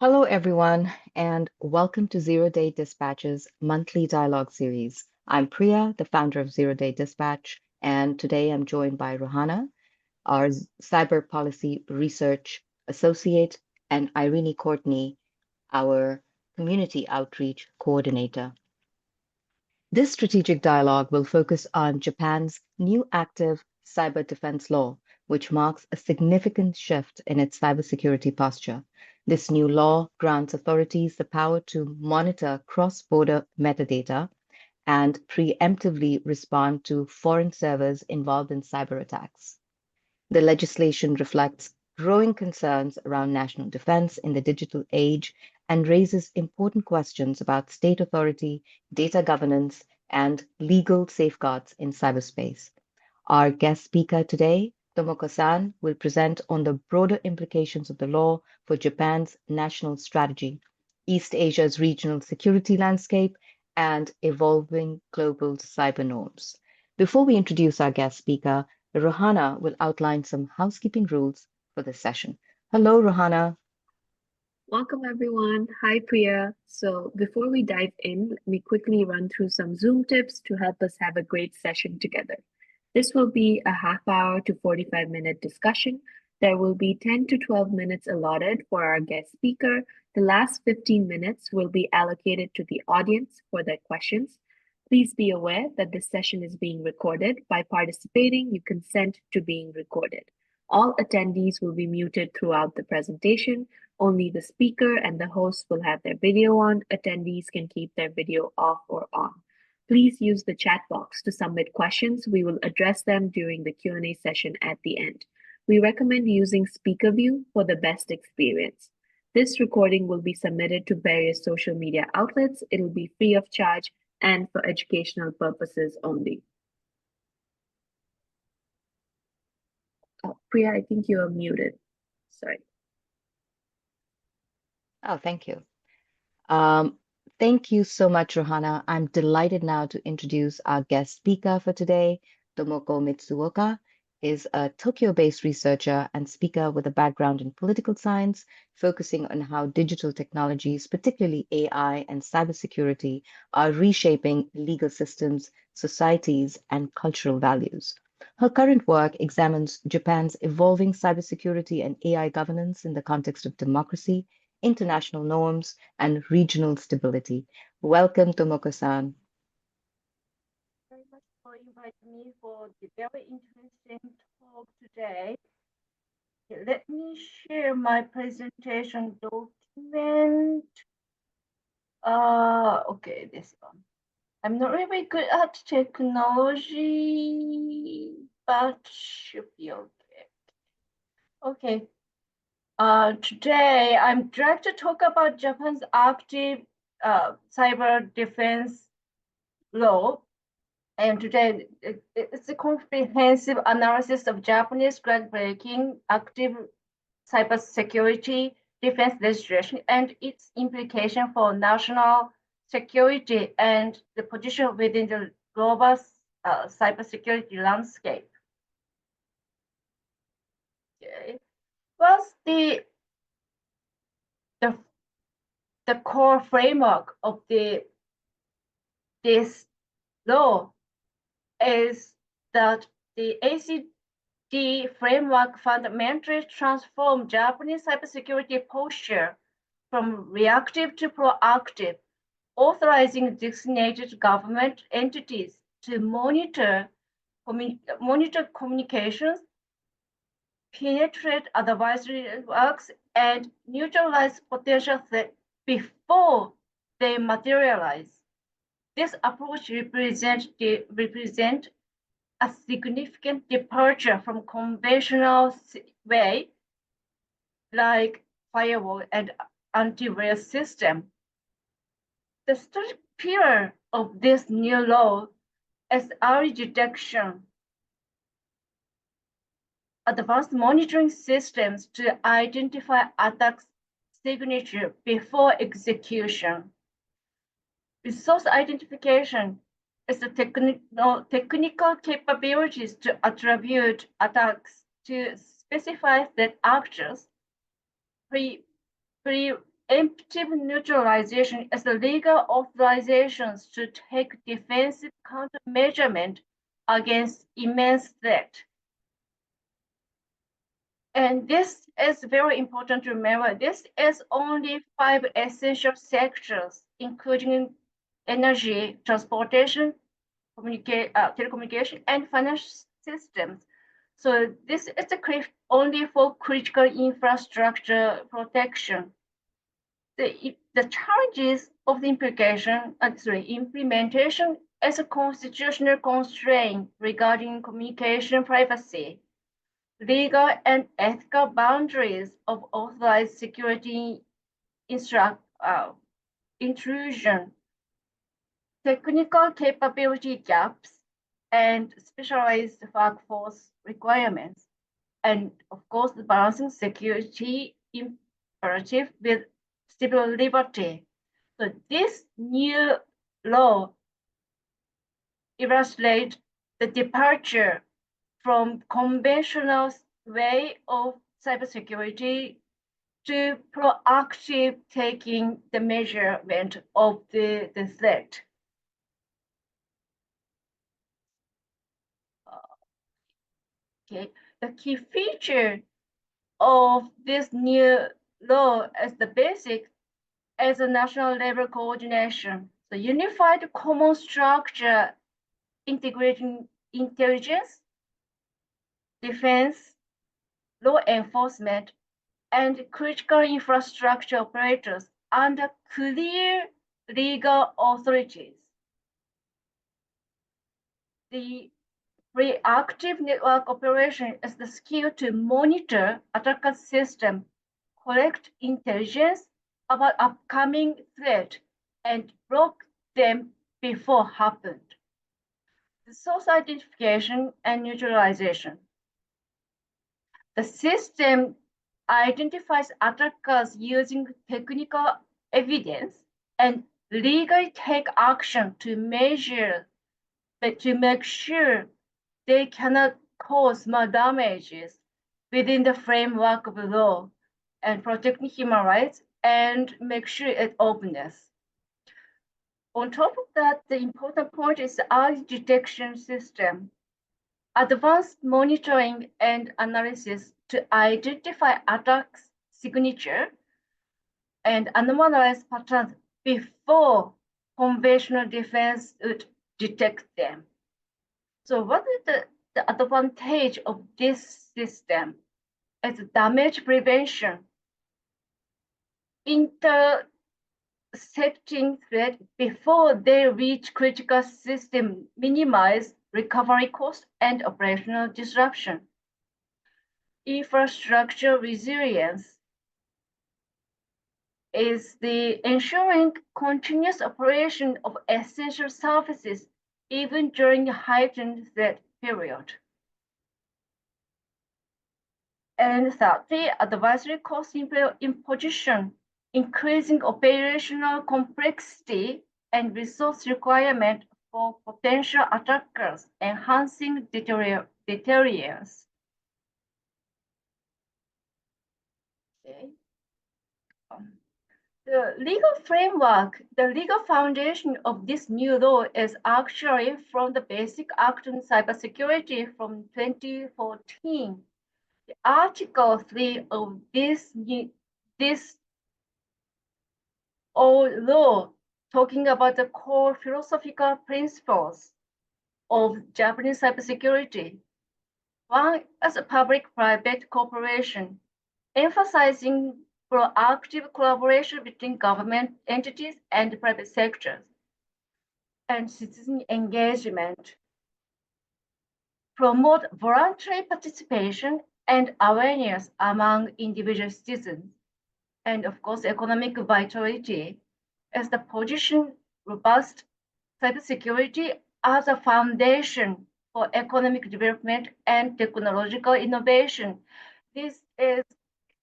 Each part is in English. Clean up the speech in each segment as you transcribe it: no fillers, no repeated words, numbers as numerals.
Hello, everyone, and welcome to Zero Day Dispatch's monthly dialogue series. I'm Priya, the founder of Zero Day Dispatch, and today I'm joined by Rohana, our cyber policy research associate, and Irene Courtney, our community outreach coordinator. This strategic dialogue will focus on Japan's new active cyber defense law, which marks a significant shift in its cybersecurity posture. This new law grants authorities the power to monitor cross-border metadata and preemptively respond to foreign servers involved in cyber attacks. The legislation reflects growing concerns around national defense in the digital age and raises important questions about state authority, data governance, and legal safeguards in cyberspace. Our guest speaker today, Tomoko San, will present on the broader implications of the law for Japan's national strategy, East Asia's regional security landscape, and evolving global cyber norms. Before we introduce our guest speaker, Rohana will outline some housekeeping rules for this session. Hello, Rohana. Welcome everyone. Hi Priya. So before we dive in, let me quickly run through some Zoom tips to help us have a great session together. This will be a half hour to 45-minute discussion. There will be 10 to 12 minutes allotted for our guest speaker. The last 15 minutes will be allocated to the audience for their questions. Please be aware that this session is being recorded. By participating, you consent to being recorded. All attendees will be muted throughout the presentation. Only the speaker and the host will have their video on. Attendees can keep their video off or on. Please use the chat box to submit questions. We will address them during the Q&A session at the end. We recommend using Speaker View for the best experience. This recording will be submitted to various social media outlets. It will be free of charge and for educational purposes only. Oh, Priya, I think you are muted. Sorry. Oh, thank you. Thank you so much, Rohana. I'm delighted now to introduce our guest speaker for today. Tomoko Mitsuoka is a Tokyo-based researcher and speaker with a background in political science, focusing on how digital technologies, particularly AI and cybersecurity, are reshaping legal systems, societies, and cultural values. Her current work examines Japan's evolving cybersecurity and AI governance in the context of democracy, international norms, and regional stability. Welcome, Tomoko-san. Very much for inviting me for the very interesting talk today. Let me share my presentation document. Okay, this one. I'm not really good at technology, but should be okay. Okay. Today I'm glad to talk about Japan's active cyber defense law. And today, it's a comprehensive analysis of Japanese groundbreaking active cybersecurity defense legislation and its implication for national security and the position within the global cybersecurity landscape. Okay. What's the core framework of this law is that the ACD framework fundamentally transformed Japanese cybersecurity posture from reactive to proactive, authorizing designated government entities to monitor communications, penetrate advisory networks, and neutralize potential threats before they materialize. This approach represents a significant departure from conventional way like firewall and antivirus system. The third pillar of this new law is early detection, advanced monitoring systems to identify attack signature before execution. Resource identification is the technical capabilities to attribute attacks to specify threat actors, preemptively preemptive neutralization as the legal authorizations to take defensive countermeasure against immense threat. And this is very important to remember. This is only 5 essential sectors, including energy, transportation, telecommunication, and financial systems. So this is only for critical infrastructure protection. The challenges of the implementation as a constitutional constraint regarding communication privacy, legal and ethical boundaries of authorized security intrusion, technical capability gaps, and specialized workforce requirements, and of course, the balancing security imperative with civil liberty. So this new law illustrates the departure from conventional way of cybersecurity to proactive taking the measurement of the threat. Okay, the key feature of this new law as the basic as a national level coordination. The unified common structure integrating intelligence, defense, law enforcement, and critical infrastructure operators under clear legal authorities. The reactive network operation is the skill to monitor attacker system, collect intelligence about upcoming threat, and block them before happened. The source identification and neutralization. The system identifies attackers using technical evidence and legally take action to make sure they cannot cause more damages within the framework of the law and protecting human rights and make sure it's openness. On top of that, the important point is the early detection system. Advanced monitoring and analysis to identify attacks signature and anomalize patterns before conventional defense would detect them. So what is the advantage of this system? It's damage prevention, intercepting threat before they reach critical system, minimize recovery cost and operational disruption. Infrastructure resilience is the ensuring continuous operation of essential services even during a heightened threat period. And thirdly, advisory cost imposition, increasing operational complexity and resource requirement for potential attackers, enhancing deterrence. Okay. The legal framework, the legal foundation of this new law is actually from the Basic Act on Cybersecurity from 2014. The Article 3 of this old law talking about the core philosophical principles of Japanese cybersecurity. One is a public-private cooperation, emphasizing proactive collaboration between government entities and private sectors, and citizen engagement. Promote voluntary participation and awareness among individual citizens, and of course, economic vitality as the position robust cybersecurity as a foundation for economic development and technological innovation. This is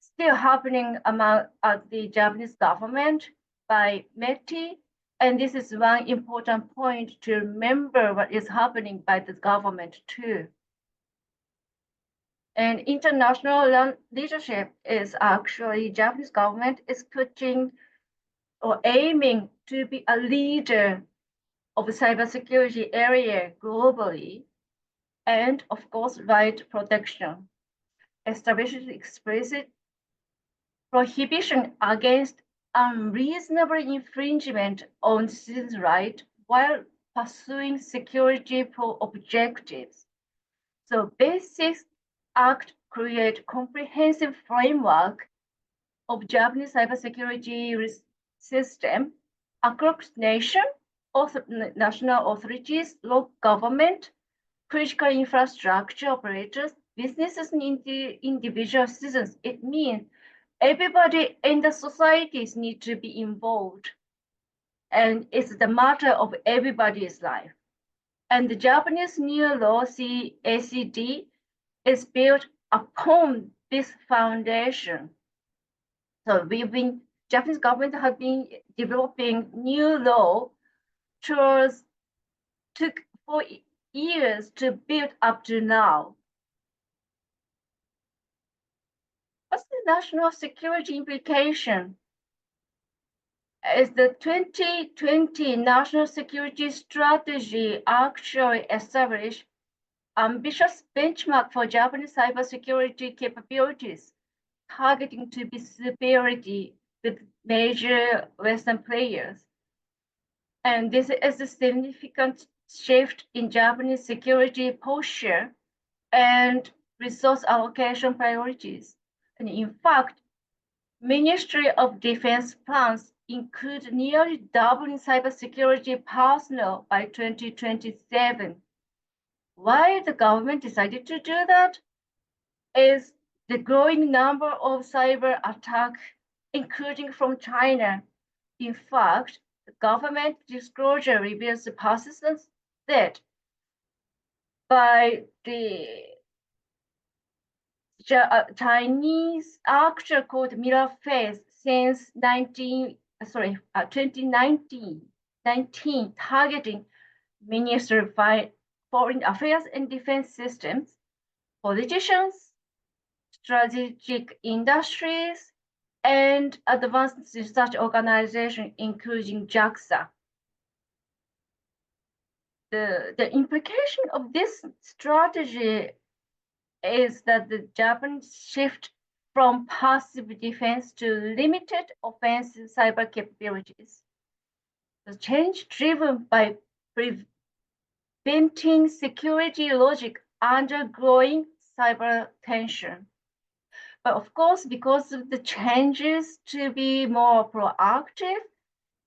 still happening among the Japanese government by METI, and this is one important point to remember what is happening by the government too. And international leadership is actually Japanese government is putting or aiming to be a leader of the cybersecurity area globally, and of course, right protection, establishing explicit prohibition against unreasonable infringement on citizens' rights while pursuing security objectives. So Basic Act create comprehensive framework of Japanese cybersecurity system across nation, national authorities, local government, critical infrastructure operators, businesses, and individual citizens. It means everybody in the societies need to be involved, and it's the matter of everybody's life. And the Japanese new law, ACD, is built upon this foundation. So Japanese government have been developing new law took 4 years to build up to now. What's the national security implication? Is the 2020 National Security Strategy actually established ambitious benchmark for Japanese cybersecurity capabilities, targeting to be superiority with major Western players. And this is a significant shift in Japanese security posture and resource allocation priorities. And in fact, Ministry of Defense plans include nearly doubling cybersecurity personnel by 2027. Why the government decided to do that is the growing number of cyber attacks, including from China. In fact, the government disclosure reveals the persistence that by the Chinese actor called Mirror Face since 2019, targeting Ministry of Foreign Affairs and Defense Systems, politicians, strategic industries, and advanced research organizations, including JAXA. The implication of this strategy is that the Japanese shift from passive defense to limited offensive cyber capabilities. The change driven by preventing security logic under growing cyber tension. But of course, because of the changes to be more proactive,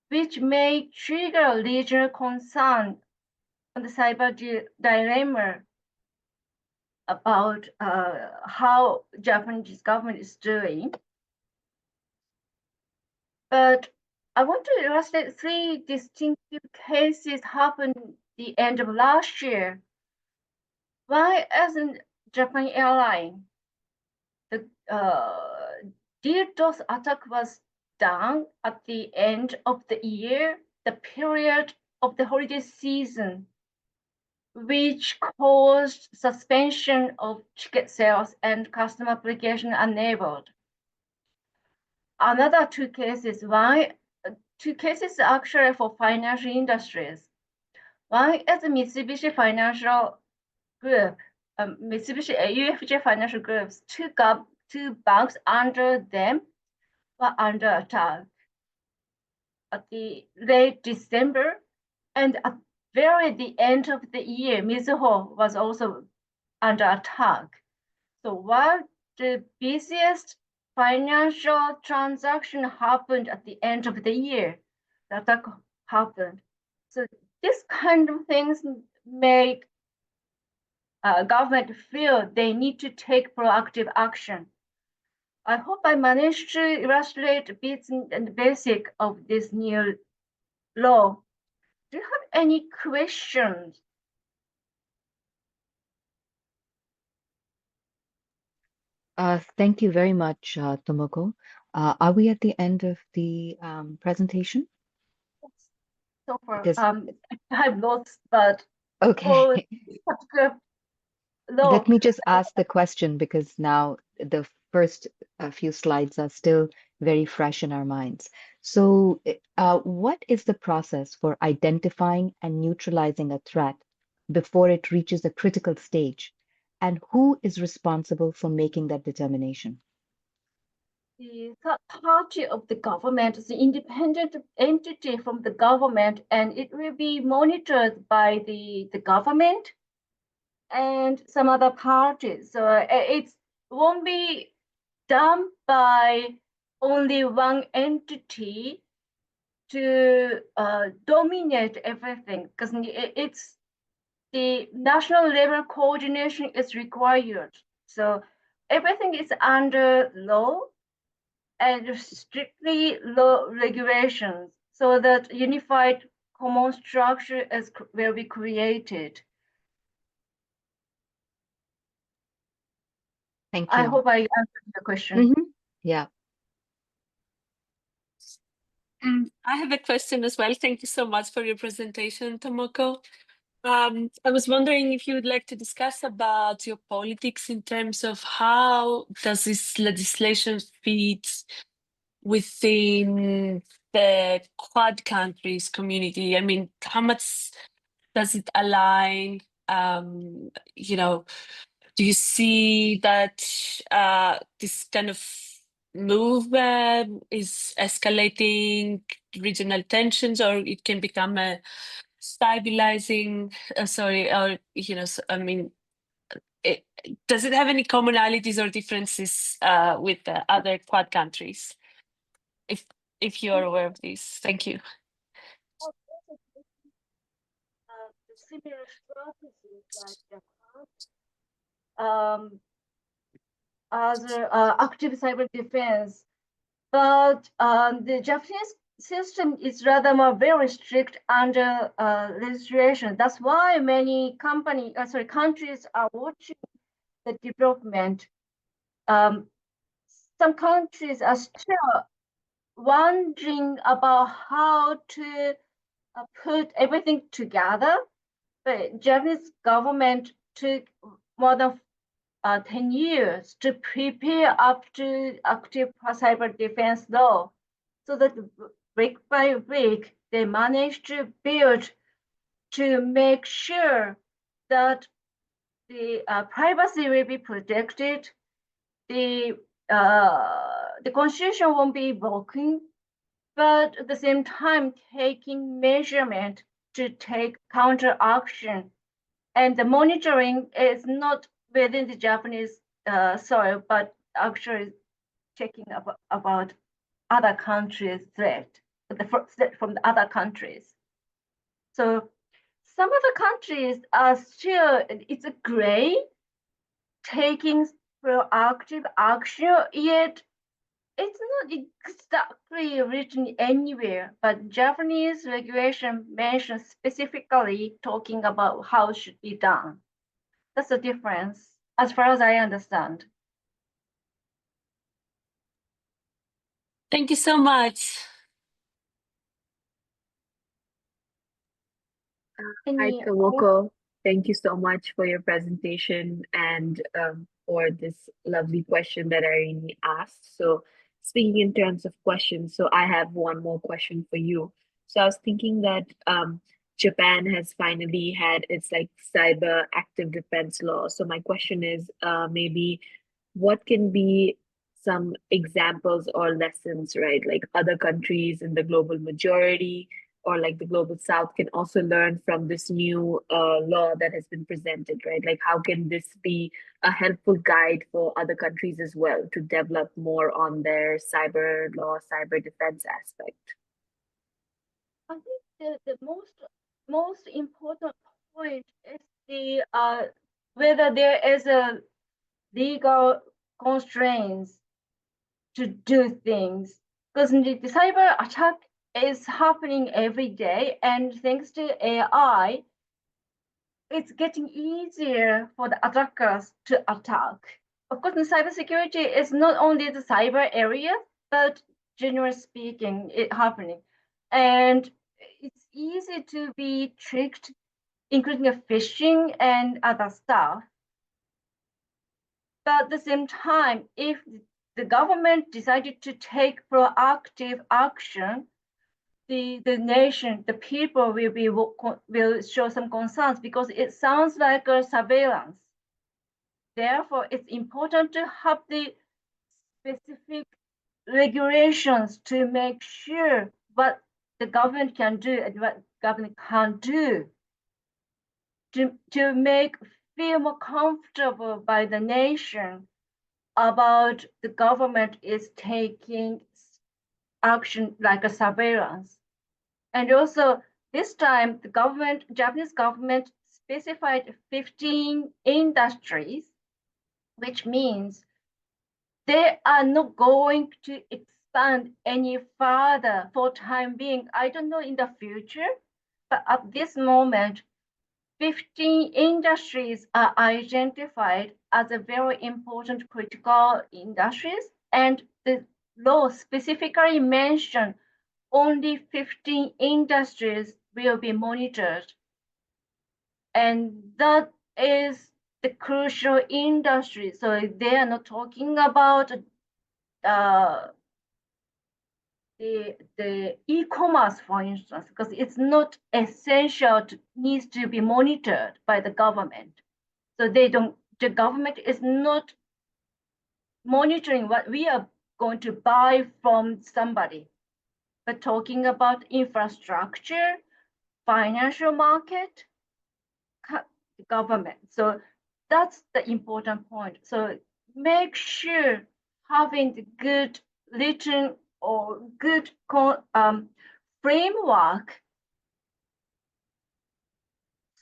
which may trigger regional concern on the cyber dilemma about how Japanese government is doing. But I want to illustrate 3 distinctive cases happened the end of last year. Why, as a Japan airline, the DDoS attack was done at the end of the year, the period of the holiday season, which caused suspension of ticket sales and customer application enabled. Another 2 cases, two cases actually for financial industries. One is the Mitsubishi Financial Group, Mitsubishi UFJ Financial Groups, two banks under them were under attack at the late December, and at the end of the year, Mizuho was also under attack. So while the busiest financial transaction happened at the end of the year, the attack happened. So this kind of things make government feel they need to take proactive action. I hope I managed to illustrate bits and basic of this new law. Do you have any questions? Thank you very much, Tomoko. Are we at the end of the presentation? So far, Because I have notes, but okay, for particular law. Let me just ask the question because now the first few slides are still very fresh in our minds. So, what is the process for identifying and neutralizing a threat before it reaches a critical stage? And who is responsible for making that determination? The third party of the government is an independent entity from the government, and it will be monitored by the government and some other parties. So it won't be done by only one entity to dominate everything, because it's the national level coordination is required. So everything is under law and strictly law regulations, so that unified common structure will be created. Thank I you. hope I answered the question. Yeah. I have a question as well. Thank you so much for your presentation, Tomoko. I was wondering if you would like to discuss about your politics in terms of how does this legislation fit within the Quad countries community? I mean, how much does it align? You know, do you see that this kind of move is escalating regional tensions, or it can become a stabilizing? Or I mean, it, does it have any commonalities or differences with the other Quad countries? If you are aware of this, thank you. The similar strategies like Japan, other active cyber defense, but the Japanese system is rather more very strict under legislation. That's why many countries are watching the development. Some countries are still wondering about how to put everything together. But Japanese government took more than 10 years to prepare up to active cyber defense law, so that brick by brick they managed to build to make sure that the privacy will be protected, the constitution won't be broken, but at the same time taking measurement to take counter action. And the monitoring is not within the Japanese soil, but actually checking about other countries' threat, from the other countries. So some other countries are still, it's a gray, taking proactive action, yet it's not exactly written anywhere, but Japanese regulation mentions specifically talking about how it should be done. That's the difference, as far as I understand. Thank you so much. Hi, Tomoko. Thank you so much for your presentation and for this lovely question that Irene asked. So, speaking in terms of questions, so I have one more question for you. So, I was thinking that Japan has finally had its like cyber active defense law. So, my question is maybe what can be some examples or lessons, right? Like other countries in the global majority or like the global south can also learn from this new law that has been presented, right? Like how can this be a helpful guide for other countries as well to develop more on their cyber law, cyber defense aspect? I think the most important point is the whether there is a legal constraints to do things, because the cyber attack is happening every day, and thanks to AI, it's getting easier for the attackers to attack. Of course, in cybersecurity is not only the cyber area, but generally speaking, it happening, and it's easy to be tricked, including phishing and other stuff. But at the same time, if the government decided to take proactive action, the nation, the people will show some concerns because it sounds like a surveillance. Therefore, it's important to have the specific regulations to make sure what the government can do and what government can't do to make feel more comfortable by the nation about the government is taking action like a surveillance. And also this time the government, Japanese government specified 15 industries, which means they are not going to expand any further for time being. I don't know in the future, but at this moment, 15 industries are identified as a very important critical industries, and the law specifically mentioned only 15 industries will be monitored. And that is the crucial industry. So they are not talking about the e-commerce, for instance, because it's not essential to needs to be monitored by the government. So the government is not monitoring what we are going to buy from somebody, but talking about infrastructure, financial market, government. So that's the important point. So make sure having the good written or good framework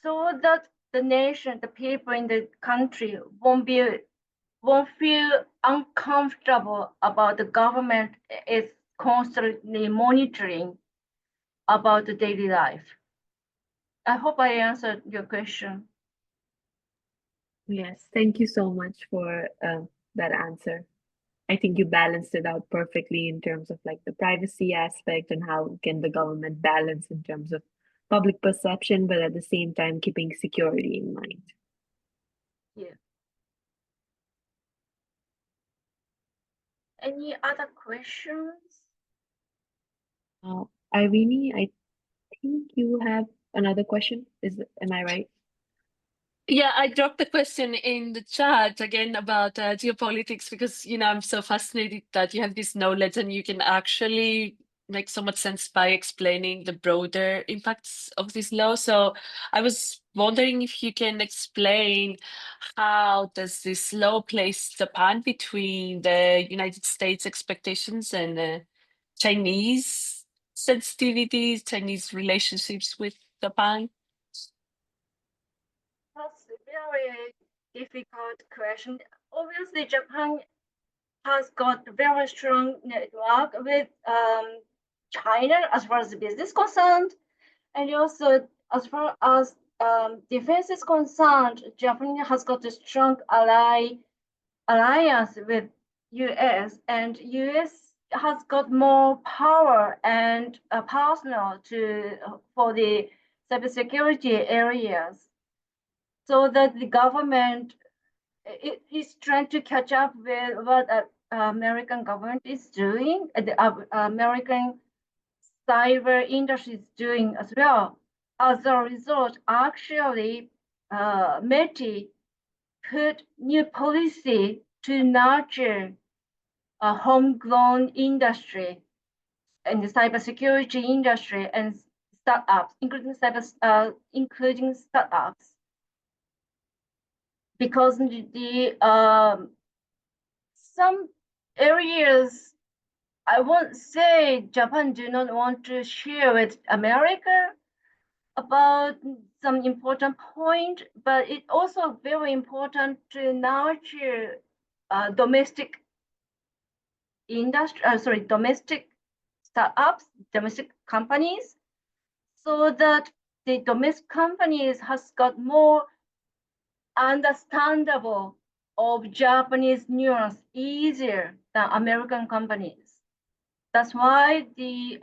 so that the nation, the people in the country won't feel uncomfortable about the government is constantly monitoring about the daily life. I hope I answered your question. Yes, thank you so much for that answer. I think you balanced it out perfectly in terms of like the privacy aspect and how can the government balance in terms of public perception, but at the same time keeping security in mind. Yeah. Any other questions? Irene, I think you have another question. Am I right? Yeah, I dropped the question in the chat again about geopolitics because, I'm so fascinated that you have this knowledge and you can actually make so much sense by explaining the broader impacts of this law. So I was wondering if you can explain how does this law place Japan between the United States expectations and Chinese sensitivities, Chinese relationships with Japan? That's a very difficult question. Obviously, Japan has got a very strong network with China as far as the business concerned, and also as far as defense is concerned, Japan has got a strong alliance with US, and US has got more power and personnel for the cybersecurity areas, so that the government is trying to catch up with what American government is doing, the American cyber industry is doing as well. As a result, actually, METI put new policy to nurture a homegrown industry and the cybersecurity industry and startups, including startups, because some areas I won't say Japan do not want to share with America about some important point, but it's also very important to nurture domestic domestic startups, domestic companies, so that the domestic companies has got more understandable of Japanese nuance easier than American companies. That's why the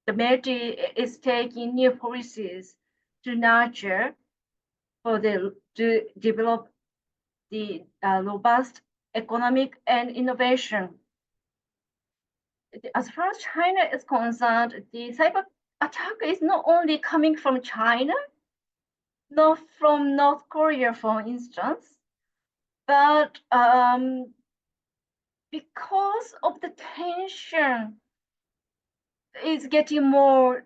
METI is taking new policies to nurture to develop the robust economic and innovation. As far as China is concerned, the cyber attack is not only coming from China, not from North Korea, for instance, but because of the tension is getting more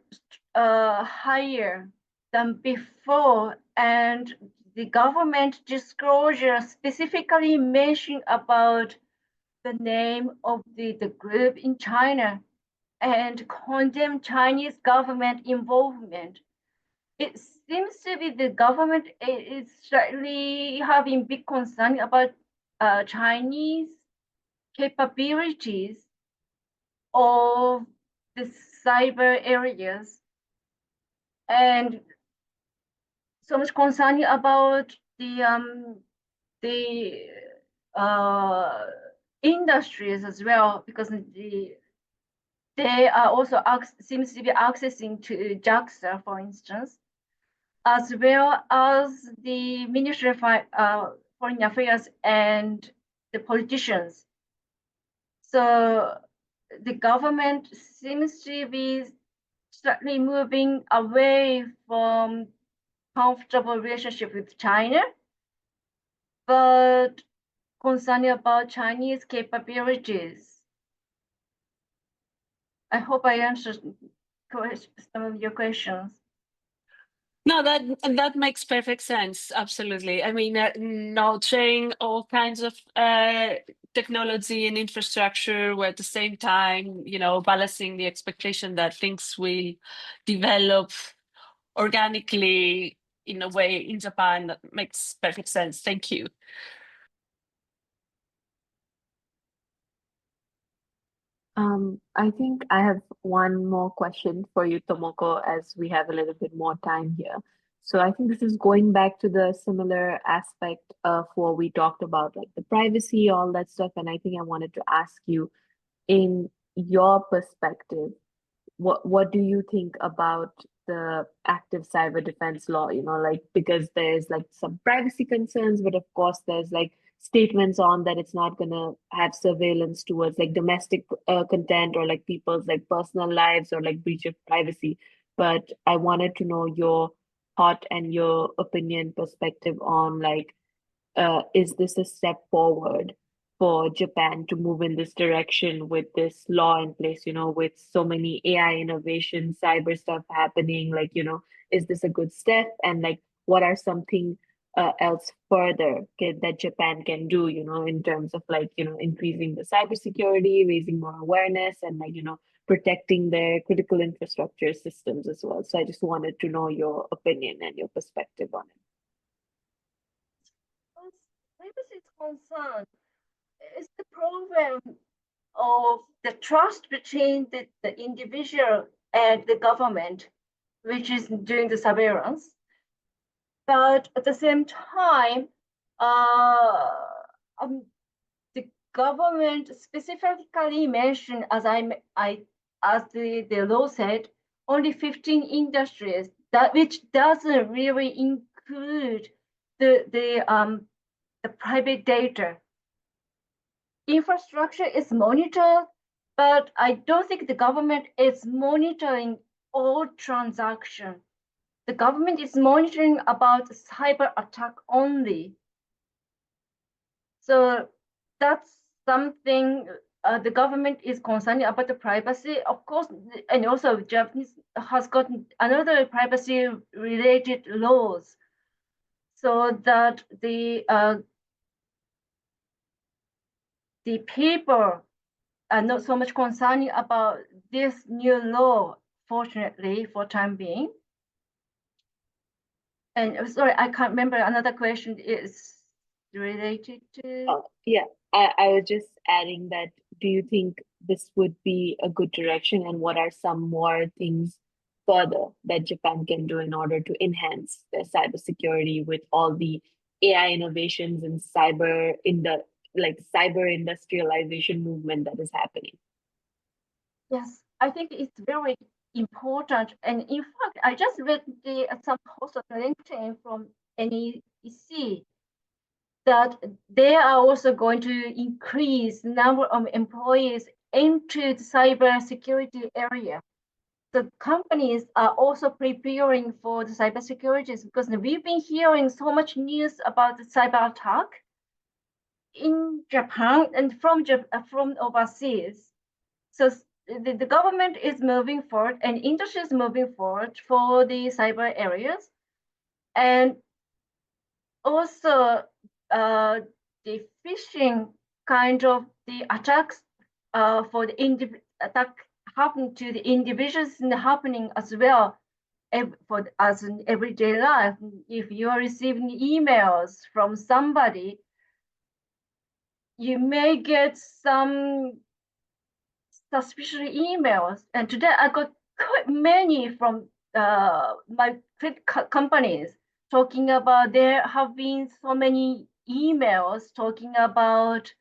higher than before, and the government disclosure specifically mentioned about the name of the group in China and condemn Chinese government involvement. It seems to be the government is slightly having big concern about Chinese capabilities of the cyber areas, and so much concern about the industries as well, because they are also seems to be accessing to JAXA, for instance, as well as the Ministry of Foreign Affairs and the politicians. So the government seems to be slightly moving away from comfortable relationship with China, but concerned about Chinese capabilities. I hope I answered some of your questions. No, that makes perfect sense. Absolutely. I mean, nurturing all kinds of technology and infrastructure, where at the same time, balancing the expectation that things will develop organically in a way in Japan. That makes perfect sense. Thank you. I think I have one more question for you, Tomoko, as we have a little bit more time here. So I think this is going back to the similar aspect of what we talked about, like the privacy, all that stuff. And I think I wanted to ask you, in your perspective, what do you think about the active cyber defense law? Like, because there's like some privacy concerns, but of course there's like statements on that it's not going to have surveillance towards like domestic content or like people's like personal lives or like breach of privacy. But I wanted to know your thought and your opinion perspective on like, is this a step forward for Japan to move in this direction with this law in place, with so many AI innovations, cyber stuff happening? Like, is this a good step? And like, what are something else further that Japan can do, in terms of like, increasing the cybersecurity, raising more awareness, and like, protecting their critical infrastructure systems as well. So I just wanted to know your opinion and your perspective on it. Privacy is concerned, it's the problem of the trust between the individual and the government, which is doing the surveillance. But at the same time, the government specifically mentioned, as the law said, only 15 industries, that which doesn't really include the private data. Infrastructure is monitored, but I don't think the government is monitoring all transactions. The government is monitoring about cyber attack only. So that's something the government is concerned about the privacy, of course, and also Japanese has got another privacy related laws, so that the people are not so much concerned about this new law, fortunately, for time being. And sorry, I can't remember, another question is related to. Yeah, I was just adding that, do you think this would be a good direction, and what are some more things further that Japan can do in order to enhance their cybersecurity with all the AI innovations and cyber industrialization movement that is happening? Yes, I think it's very important. And in fact, I just read some post on LinkedIn from NEC that they are also going to increase the number of employees into the cybersecurity area. The companies are also preparing for the cybersecurity because we've been hearing so much news about the cyber attack in Japan and from overseas. So the government is moving forward and industry is moving forward for the cyber areas. And also the phishing kind of the attacks for the attack happening to the individuals and happening as well as in everyday life. If you are receiving emails from somebody, you may get some suspicious emails. And today I got quite many from my companies talking about there have been so many emails talking about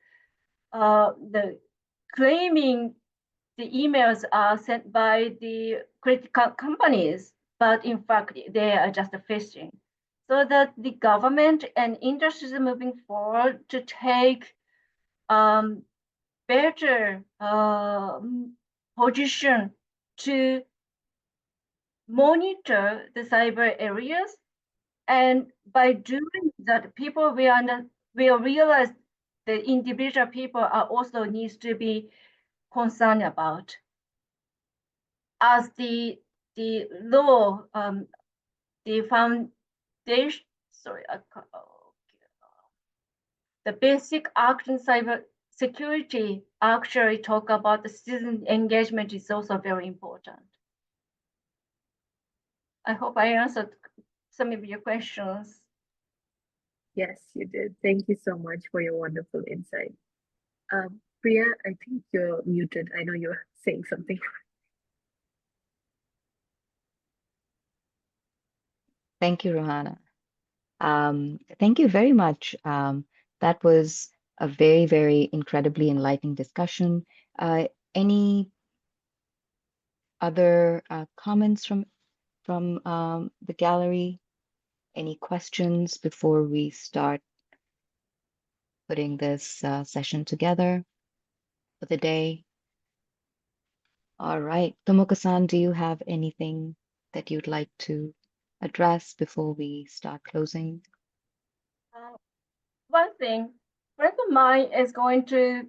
the claiming the emails are sent by the credit card companies, but in fact they are just phishing. So that the government and industries are moving forward to take better position to monitor the cyber areas. And by doing that, people will realize the individual people are also needs to be concerned about. As the law, the foundation, sorry, the basic act in cyber security actually talk about the citizen engagement is also very important. I hope I answered some of your questions. Yes, you did. Thank you so much for your wonderful insight. Priya, I think you're muted. I know you're saying something. Thank you, Rohana. Thank you very much. That was a very, very incredibly enlightening discussion. Any other comments from the gallery? Any questions before we start putting this session together for the day? All right, Tomoko-san, do you have anything that you'd like to address before we start closing? One thing, friend of mine is going to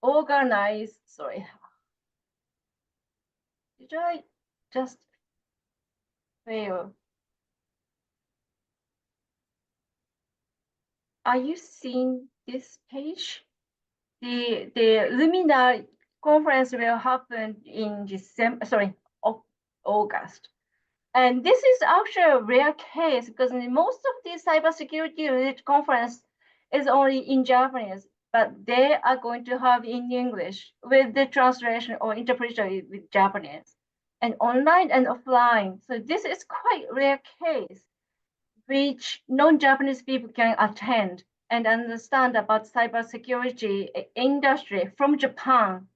organize, sorry, did I just fail? Are you seeing this page? The Lumina conference will happen in December, sorry, August. And this is actually a rare case because most of the cybersecurity related conference is only in Japanese, but they are going to have in English with the translation or interpretation with Japanese and online and offline. So this is quite rare case which non-Japanese people can attend and understand about cybersecurity industry from Japan.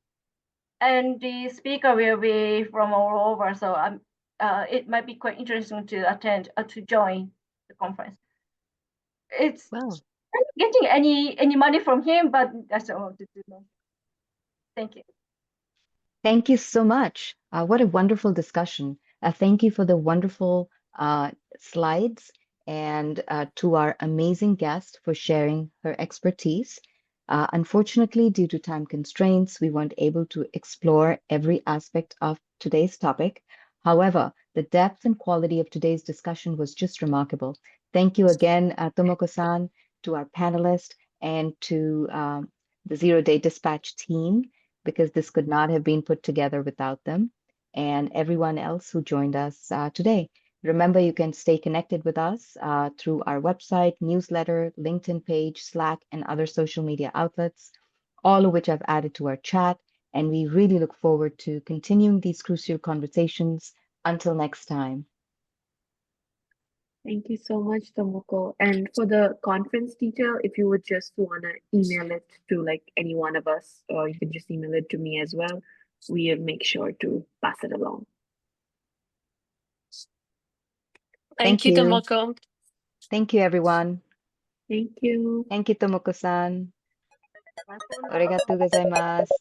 And the speaker will be from all over. So it might be quite interesting to attend, to join the conference. It's Well, I'm not getting any money from him, but that's all to do. Thank you. thank you so much. What a wonderful discussion. Thank you for the wonderful slides and to our amazing guest for sharing her expertise. Unfortunately, due to time constraints, we weren't able to explore every aspect of today's topic. However, the depth and quality of today's discussion was just remarkable. Thank you again, Tomoko-san, to our panelists, and to the Zero Day Dispatch team, because this could not have been put together without them, and everyone else who joined us today. Remember, you can stay connected with us through our website, newsletter, LinkedIn page, Slack, and other social media outlets, all of which I've added to our chat. And we really look forward to continuing these crucial conversations. Until next time. Thank you so much, Tomoko. And for the conference detail, if you would just want to email it to like any one of us, or you can just email it to me as well, we'll make sure to pass it along. Thank Thank you, you. Tomoko. Thank you, everyone. Thank you. Thank you, Tomoko San. Bye for now. Arigatou gozaimasu.